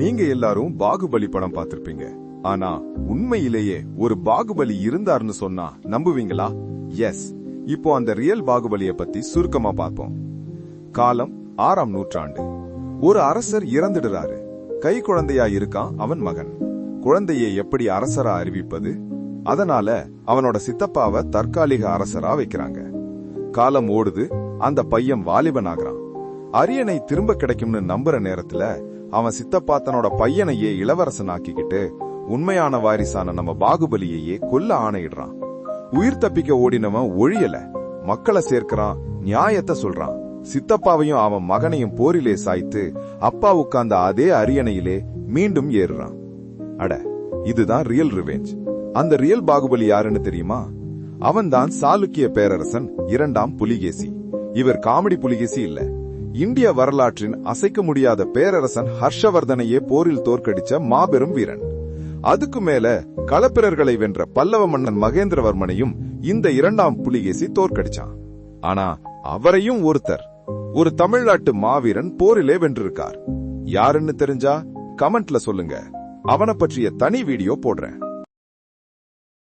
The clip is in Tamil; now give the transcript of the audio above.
நீங்க எல்லாரும் பாகுபலி படம் பார்த்திருப்பீங்க. ஆனா உண்மையிலேயே ஒரு பாகுபலி இருந்தார்னு சொன்னா நம்புவீங்களா? எஸ். இப்போ அந்த ரியல் பாகுபலிய பத்தி சுருக்கமா பார்ப்போம். காலம் 6ஆம் நூற்றாண்டு. ஒரு அரசர் இறந்துடுறாரு. கை குழந்தையா இருக்கான் அவன் மகன். குழந்தையை எப்படி அரசரா அறிவிப்பது? அதனால அவனோட சித்தப்பாவை தற்காலிக அரசரா வைக்கிறாங்க. காலம் ஓடுது. அந்த பையன் வாலிபன் ஆகிறான். அரியணை திரும்ப கிடைக்கும்னு நம்புற நேரத்துல அவன் சித்தப்பா தன்னோட பையனையே இளவரசன் ஆக்கிக்கிட்டு உண்மையான வாரிசான நம்ம பாகுபலியையே கொல்ல ஆணையிடுறான். உயிர் தப்பிக்க ஓடினவன் ஒழியல, மக்களை சேர்க்கிறான், நியாயத்தை சொல்றான். சித்தப்பாவையும் அவன் மகனையும் போரிலே சாய்த்து அப்பா உட்கார்ந்த அதே அரியணையிலே மீண்டும் ஏறுறான். அட, இதுதான் ரியல் ரிவெஞ்ச். அந்த ரியல் பாகுபலி யாருன்னு தெரியுமா? அவன்தான் சாளுக்கிய பேரரசன் 2ஆம் புலிகேசி. இவர் காமெடி புலிகேசி இல்ல. இந்திய வரலாற்றின் அசைக்க முடியாத பேரரசன் ஹர்ஷவர்தனையே போரில் தோற்கடிச்ச மாபெரும் வீரன். அதுக்கு மேல களப்பிரர்களை வென்ற பல்லவ மன்னன் மகேந்திரவர்மனையும் இந்த 2ஆம் புலிகேசி தோற்கடிச்சான். ஆனா அவரையும் ஒரு தமிழ்நாட்டு மாவீரன் போரிலே வென்றிருக்கார். யாருன்னு தெரிஞ்சா கமெண்ட்ல சொல்லுங்க. அவனை பற்றிய தனி வீடியோ போடுறேன்.